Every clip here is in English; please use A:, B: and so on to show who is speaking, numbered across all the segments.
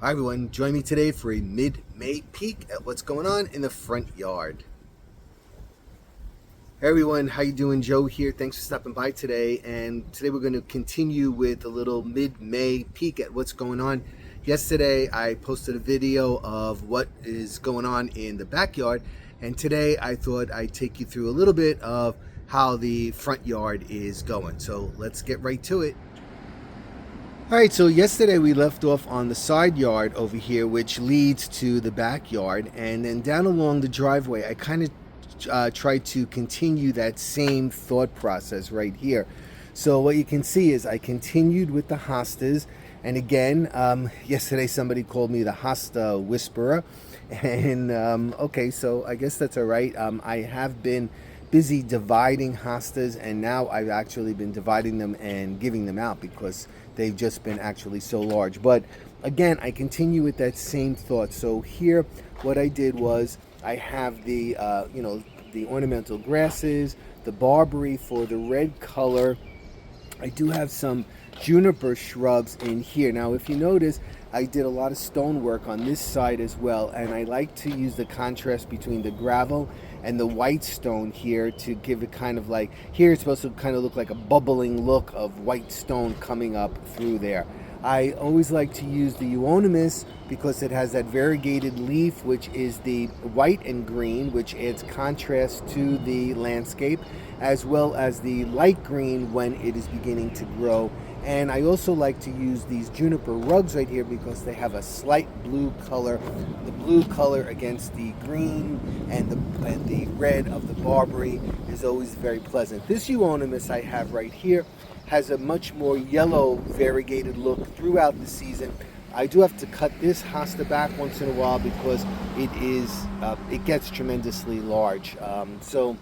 A: Hi everyone, join me today for a mid-May peek at what's going on in the front yard. Hey everyone, how you doing? Joe here. Thanks for stopping by today. And today we're going to continue with a little mid-May peek at what's going on. Yesterday I posted a video of what is going on in the backyard, and today I thought I'd take you through a little bit of how the front yard is going. So let's get right to it. All right, so yesterday we left off on the side yard over here, which leads to the backyard, and then down along the driveway, I kind of tried to continue that same thought process right here. So what you can see is I continued with the hostas, and again, yesterday somebody called me the hosta whisperer, and okay, so I guess that's all right. I have been busy dividing hostas, and now I've actually been dividing them and giving them out because they've just been actually so large. But again, I continue with that same thought. So here what I did was I have the the ornamental grasses, the barberry for the red color. I do have some juniper shrubs in here. Now if you notice, I did a lot of stone work on this side as well, and I like to use the contrast between the gravel and the white stone here to give it kind of like, here it's supposed to kind of look like a bubbling look of white stone coming up through there. I always like to use the euonymus because it has that variegated leaf, which is the white and green, which adds contrast to the landscape, as well as the light green when it is beginning to grow. And I also like to use these juniper rugs right here because they have a slight blue color. The blue color against the green and the red of the barberry is always very pleasant. This euonymus I have right here has a much more yellow variegated look throughout the season. I do have to cut this hosta back once in a while because it gets tremendously large. So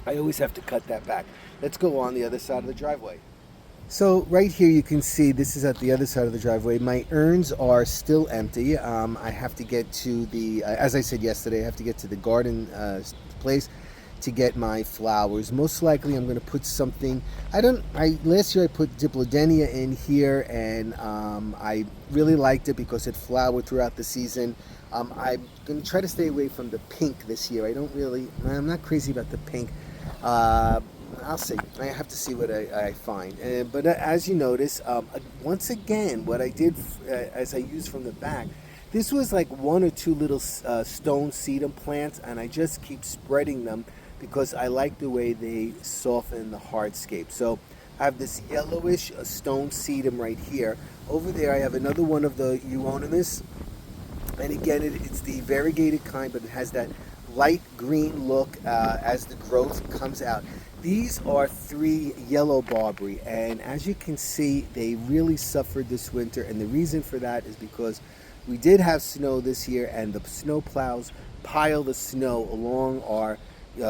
A: I always have to cut that back. Let's go on the other side of the driveway. So right here you can see this is at the other side of the driveway. My urns are still empty. I have to get to the, as I said yesterday, I have to get to the garden place to get my flowers. Most likely I'm going to put something, last year I put diplodenia in here, and I really liked it because it flowered throughout the season. I'm going to try to stay away from the pink this year. I'm not crazy about the pink. I'll see. I have to see what I find. But as you notice, once again, what I did as I used from the back, this was like one or two little stone sedum plants, and I just keep spreading them because I like the way they soften the hardscape. So I have this yellowish stone sedum right here. Over there I have another one of the euonymus, and again it's the variegated kind, but it has that light green look as the growth comes out. These are 3 yellow barberry, and as you can see, they really suffered this winter, and the reason for that is because we did have snow this year, and the snow plows pile the snow along our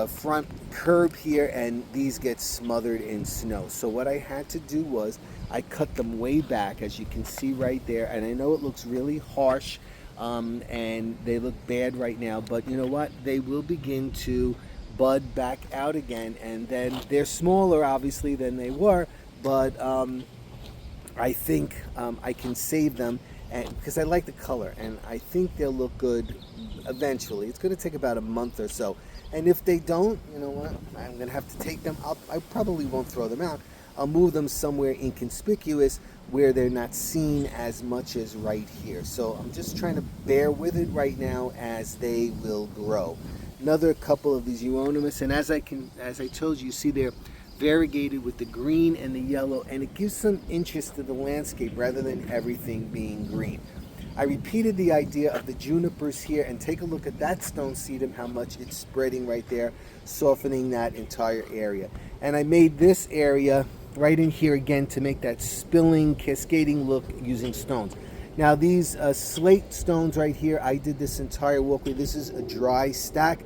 A: front curb here, and these get smothered in snow. So what I had to do was I cut them way back, as you can see right there, and I know it looks really harsh and they look bad right now, but you know what? They will begin to bud back out again, and then they're smaller obviously than they were, but I think I can save them because I like the color, and I think they'll look good eventually. It's going to take about a month or so, and if they don't, you know what, I'm going to have to take them. I probably won't throw them out. I'll move them somewhere inconspicuous where they're not seen as much as right here. So I'm just trying to bear with it right now as they will grow. Another couple of these euonymus, and as I told you, see they're variegated with the green and the yellow, and it gives some interest to the landscape rather than everything being green. I repeated the idea of the junipers here, and take a look at that stone sedum, how much it's spreading right there, softening that entire area. And I made this area right in here again to make that spilling, cascading look using stones. Now these slate stones right here, I did this entire walkway. This is a dry stack.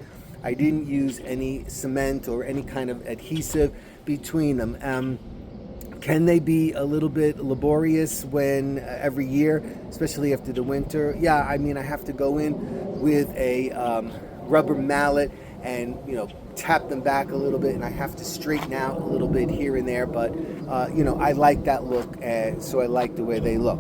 A: I didn't use any cement or any kind of adhesive between them. Can they be a little bit laborious when every year, especially after the winter? Yeah, I mean, I have to go in with a rubber mallet and tap them back a little bit, and I have to straighten out a little bit here and there, but I like that look, and so I like the way they look.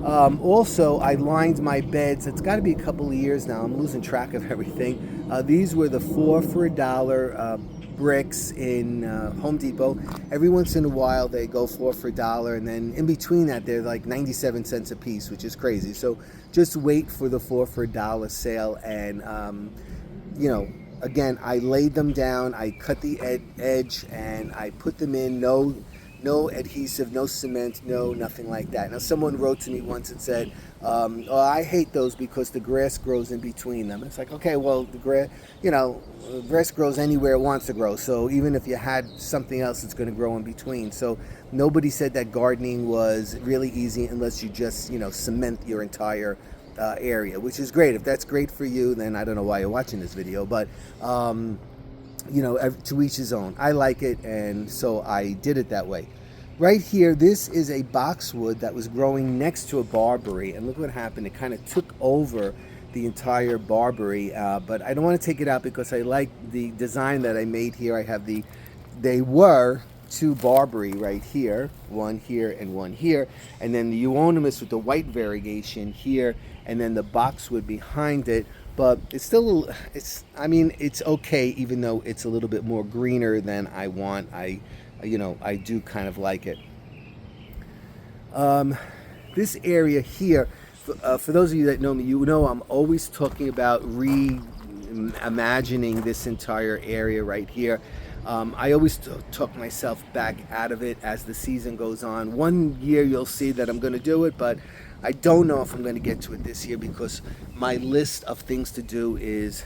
A: Also, I lined my beds. It's got to be a couple of years now. I'm losing track of everything. These were the 4 for $1 bricks in Home Depot. Every once in a while they go 4 for $1, and then in between that they're like 97 cents a piece, which is crazy. So just wait for the 4 for $1 sale. And you know, again, I laid them down, I cut the edge, and I put them in. No adhesive, no cement, no nothing like that. Now, someone wrote to me once and said, "Oh, I hate those because the grass grows in between them." It's like, okay, well, the grass, grass grows anywhere it wants to grow. So even if you had something else, it's going to grow in between. So nobody said that gardening was really easy unless you just, cement your entire area, which is great. If that's great for you, then I don't know why you're watching this video, but to each his own. I like it, and so I did it that way. Right here, this is a boxwood that was growing next to a barberry, and look what happened. It kind of took over the entire barberry, but I don't want to take it out because I like the design that I made here. I have they were 2 barberry right here, one here and one here, and then the euonymus with the white variegation here, and then the boxwood behind it. But it's still, it's okay, even though it's a little bit more greener than I want. I do kind of like it. This area here, for those of you that know me, I'm always talking about reimagining this entire area right here. I always talk myself back out of it as the season goes on. One year you'll see that I'm going to do it, but I don't know if I'm going to get to it this year because my list of things to do is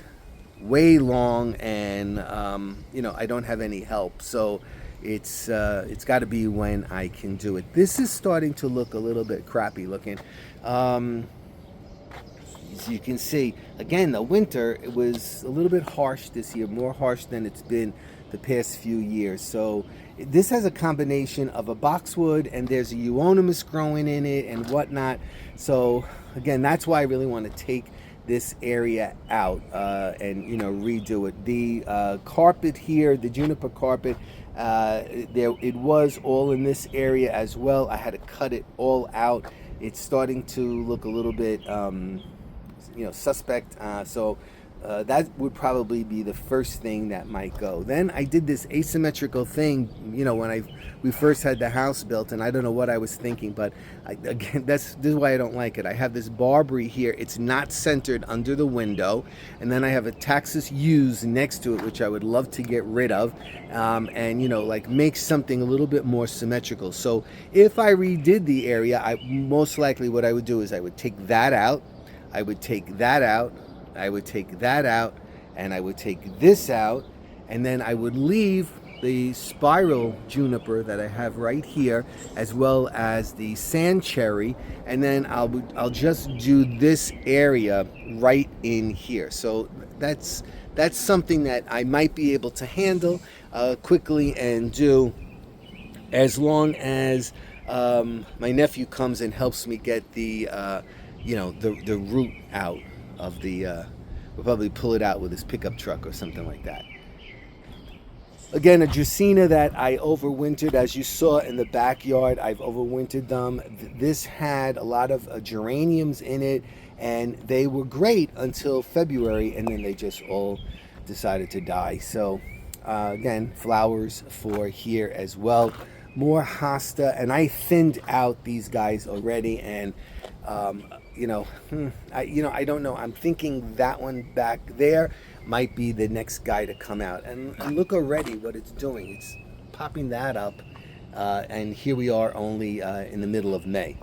A: way long, and I don't have any help. So it's got to be when I can do it. This is starting to look a little bit crappy looking. As you can see, again, the winter, it was a little bit harsh this year, more harsh than it's been the past few years. So this has a combination of a boxwood, and there's a euonymus growing in it and whatnot. So again, that's why I really want to take this area out and redo it. The carpet here, the juniper carpet, it was all in this area as well. I had to cut it all out. It's starting to look a little bit suspect, so that would probably be the first thing that might go. Then I did this asymmetrical thing, when we first had the house built, and I don't know what I was thinking, but this is why I don't like it. I have this barberry here. It's not centered under the window, and then I have a Taxus yews next to it, which I would love to get rid of, and make something a little bit more symmetrical. So if I redid the area, most likely what I would do is I would take that out, I would take that out, I would take that out, and I would take this out, and then I would leave the spiral juniper that I have right here, as well as the sand cherry, and then I'll just do this area right in here. So that's something that I might be able to handle quickly and do, as long as my nephew comes and helps me get the root out of the, we'll probably pull it out with his pickup truck or something like that. Again, a Dracaena that I overwintered, as you saw in the backyard. I've overwintered them. This had a lot of geraniums in it, and they were great until February, and then they just all decided to die. So again, flowers for here as well. More hosta, and I thinned out these guys already, and I don't know. I'm thinking that one back there might be the next guy to come out. And look already what it's doing. It's popping that up, and here we are only in the middle of May.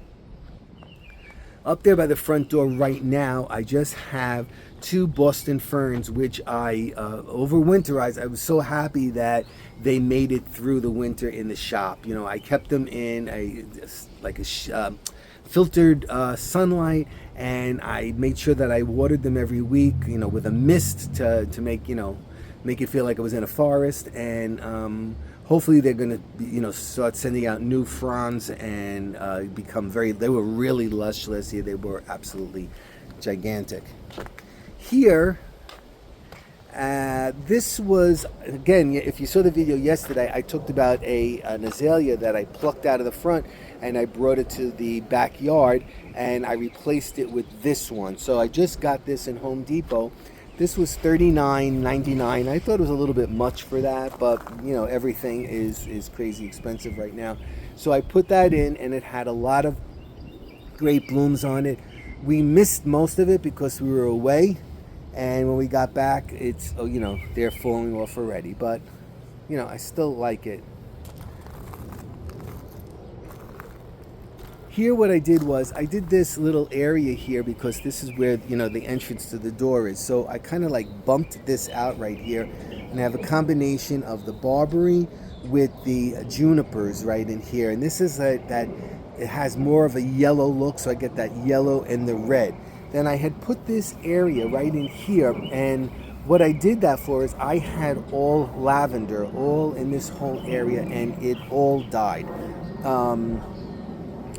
A: Up there by the front door right now, I just have 2 Boston ferns, which I overwinterized. I was so happy that they made it through the winter in the shop. I kept them in a filtered sunlight, and I made sure that I watered them every week, with a mist to make it feel like I was in a forest. And hopefully they're going to start sending out new fronds and they were really lush last year. They were absolutely gigantic. Here This was, again, if you saw the video yesterday, I talked about an azalea that I plucked out of the front and I brought it to the backyard and I replaced it with this one. So I just got this in Home Depot. This was $39.99. I thought it was a little bit much for that, but you know, everything is crazy expensive right now. So I put that in and it had a lot of great blooms on it. We missed most of it because we were away. And when we got back, it's, oh, you know, they're falling off already. But, you know, I still like it. Here what I did was, I did this little area here because this is where, you know, the entrance to the door is. So I kind of like bumped this out right here. And I have a combination of the barberry with the junipers right in here. And this is that it has more of a yellow look, so I get that yellow and the red. Then I had put this area right in here, and what I did that for is I had all lavender all in this whole area, and it all died.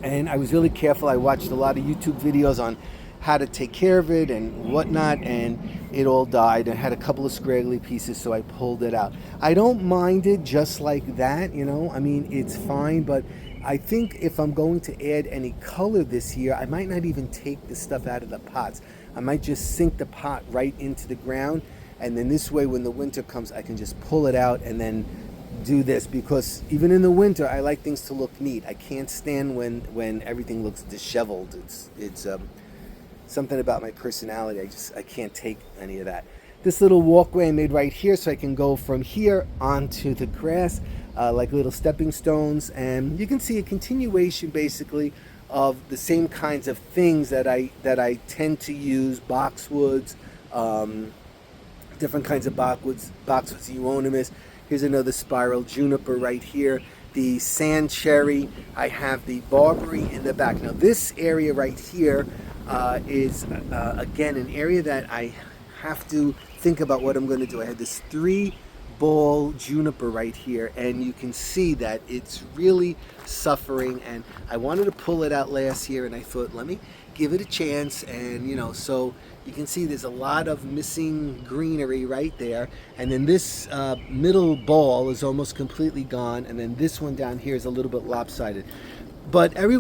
A: And I was really careful. I watched a lot of YouTube videos on how to take care of it and whatnot, and it all died. I had a couple of scraggly pieces, so I pulled it out. I don't mind it just like that, you know. I mean, it's fine, but I think if I'm going to add any color this year, I might not even take the stuff out of the pots. I might just sink the pot right into the ground, and then this way when the winter comes, I can just pull it out and then do this, because even in the winter, I like things to look neat. I can't stand when everything looks disheveled. It's something about my personality. I can't take any of that. This little walkway I made right here, so I can go from here onto the grass, like little stepping stones, and you can see a continuation basically of the same kinds of things that I tend to use. Boxwoods, different kinds of boxwoods, euonymus. Here's another spiral juniper right here. The sand cherry. I have the barberry in the back. Now this area right here is again an area that I have to think about what I'm going to do. I had this 3-ball juniper right here, and you can see that it's really suffering, and I wanted to pull it out last year, and I thought, let me give it a chance. And you know, so you can see there's a lot of missing greenery right there, and then this middle ball is almost completely gone, and then this one down here is a little bit lopsided. But every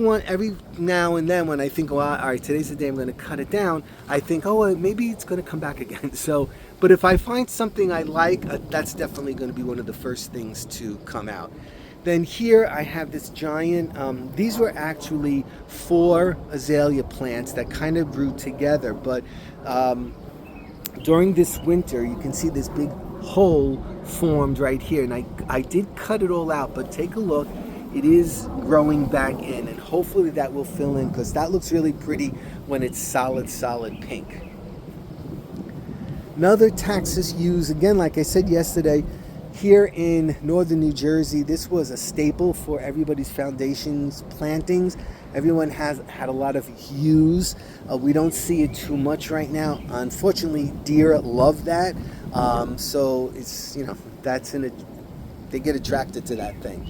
A: now and then when I think, well, all right, today's the day I'm going to cut it down, I think, oh, well, maybe it's going to come back again. So, but if I find something I like, that's definitely going to be one of the first things to come out. Then here I have this giant, these were actually 4 azalea plants that kind of grew together, but during this winter, you can see this big hole formed right here, and I did cut it all out, but take a look. It is growing back in, and hopefully that will fill in, because that looks really pretty when it's solid pink. Another Taxus yews, again, like I said yesterday, here in northern New Jersey, this was a staple for everybody's foundations plantings. Everyone has had a lot of yews. We don't see it too much right now. Unfortunately, deer love that. So it's, you know, they get attracted to that thing.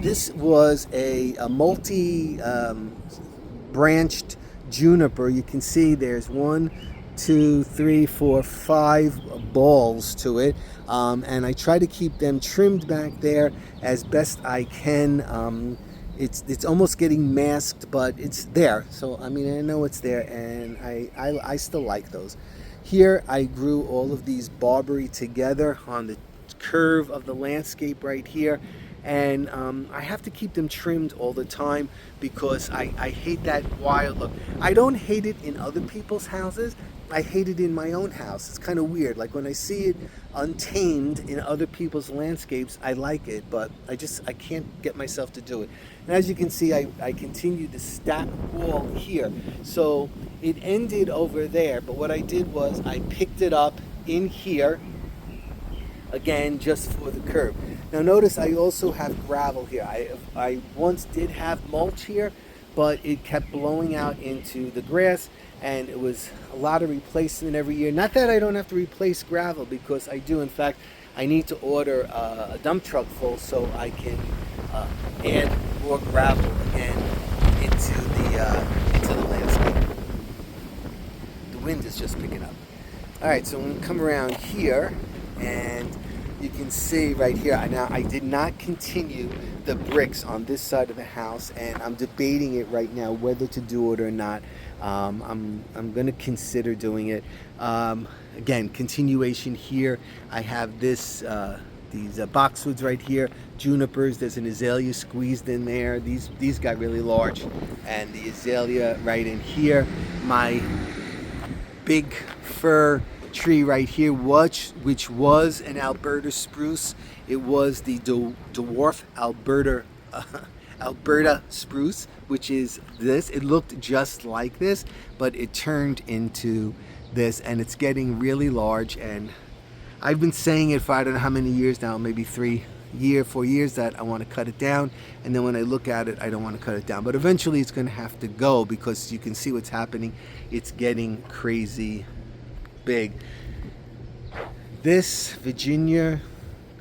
A: This was a multi-branched juniper. You can see there's 1, 2, 3, 4, 5 balls to it, and I try to keep them trimmed back there as best I can. It's almost getting masked, but it's there. So I mean, I know it's there, and I still like those. Here I grew all of these barberry together on the curve of the landscape right here. And I have to keep them trimmed all the time because I hate that wild look. I don't hate it in other people's houses. I hate it in my own house. It's kind of weird. Like when I see it untamed in other people's landscapes, I like it, but I can't get myself to do it. And as you can see, I continued the stack wall here. So it ended over there, but what I did was I picked it up in here, again, just for the curb. Now notice I also have gravel here. I once did have mulch here, but it kept blowing out into the grass, and it was a lot of replacement every year. Not that I don't have to replace gravel, because I do. In fact, I need to order a dump truck full so I can add more gravel again into the landscape. The wind is just picking up. All right, so I'm going to come around here, and you can see right here. Now, I did not continue the bricks on this side of the house, and I'm debating it right now whether to do it or not. I'm going to consider doing it. Again, continuation here. I have these boxwoods right here, junipers. There's an azalea squeezed in there. These got really large, and the azalea right in here. My big fir tree right here, which was an Alberta spruce. It was the dwarf Alberta spruce, which is this. It looked just like this, but it turned into this, and it's getting really large. And I've been saying it for I don't know how many years now, maybe 4 years, that I want to cut it down, and then when I look at it, I don't want to cut it down. But eventually it's going to have to go, because you can see what's happening. It's getting crazy big. This Virginia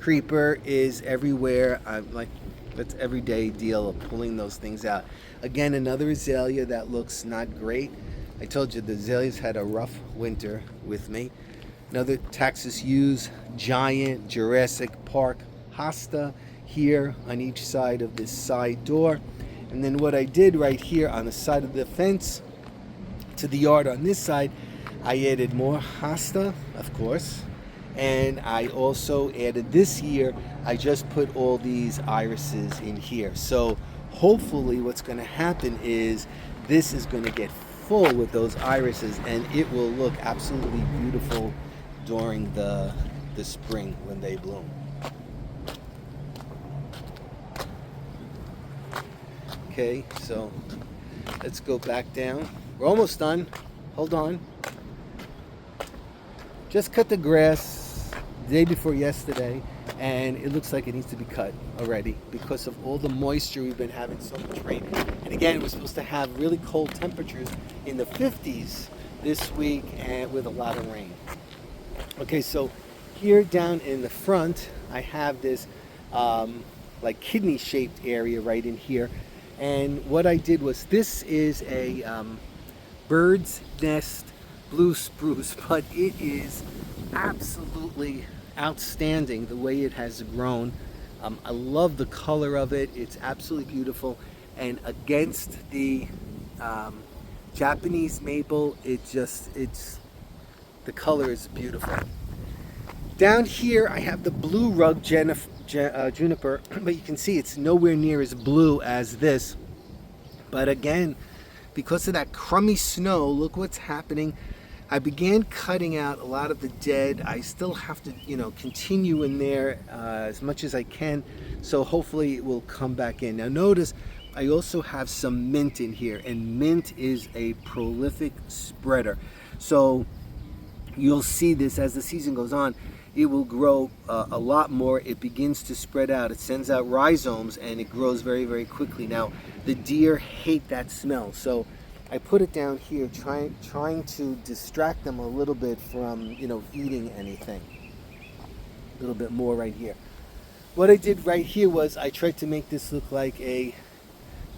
A: creeper is everywhere. I'm like, that's everyday deal of pulling those things out. Again, another azalea that looks not great. I told you the azaleas had a rough winter with me. Another Texas Yews, giant Jurassic Park hosta here on each side of this side door. And then what I did right here on the side of the fence to the yard on this side, I added more hosta, of course, and I also added this year, I just put all these irises in here. So hopefully what's going to happen is this is going to get full with those irises, and it will look absolutely beautiful during the spring when they bloom. Okay, so let's go back down. We're almost done. Hold on. Just cut the grass the day before yesterday, and it looks like it needs to be cut already because of all the moisture. We've been having so much rain. And again, we're supposed to have really cold temperatures in the 50s this week, and with a lot of rain. Okay, so here down in the front, I have this like kidney shaped area right in here. And what I did was, this is a bird's nest blue spruce, but it is absolutely outstanding the way it has grown. I love the color of it. It's absolutely beautiful. And against the Japanese maple, the color is beautiful. Down here I have the blue rug juniper, but you can see it's nowhere near as blue as this. But again, because of that crummy snow, look what's happening. I began cutting out a lot of the dead. I still have to, continue in there as much as I can. So hopefully it will come back in. Now notice, I also have some mint in here, and mint is a prolific spreader. So you'll see this as the season goes on. It will grow a lot more. It begins to spread out. It sends out rhizomes, and it grows very, very quickly. Now, the deer hate that smell, so I put it down here, trying to distract them a little bit from, eating anything. A little bit more right here. What I did right here was I tried to make this look like a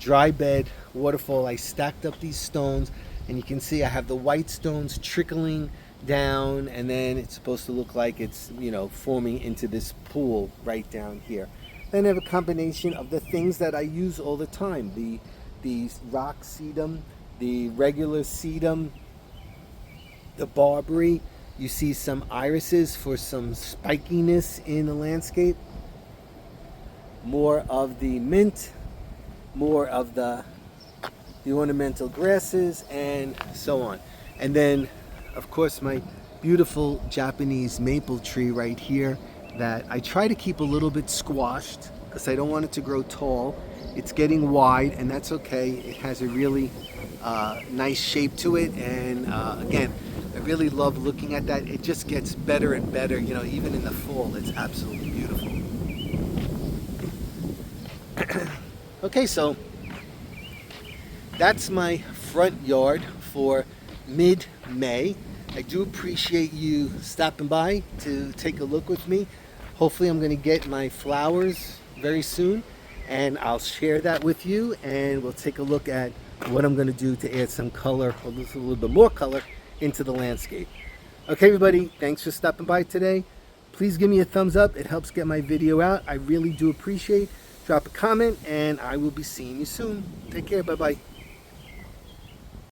A: dry bed waterfall. I stacked up these stones, and you can see I have the white stones trickling down, and then it's supposed to look like it's forming into this pool right down here. Then I have a combination of the things that I use all the time, the rock sedum, the regular sedum, the barberry. You see some irises for some spikiness in the landscape, more of the mint, more of the ornamental grasses, and so on. And then of course, my beautiful Japanese maple tree right here that I try to keep a little bit squashed because I don't want it to grow tall. It's getting wide, and that's okay. It has a really nice shape to it, and again, I really love looking at that. It just gets better and better, even in the fall. It's absolutely beautiful. Okay, so that's my front yard for mid-May. I do appreciate you stopping by to take a look with me. Hopefully I'm going to get my flowers very soon, and I'll share that with you, and we'll take a look at what I'm going to do to add some color, a little bit more color into the landscape. Okay, everybody, thanks for stopping by today. Please give me a thumbs up. It helps get my video out. I really do appreciate. Drop a comment, and I will be seeing you soon. Take care. Bye-bye.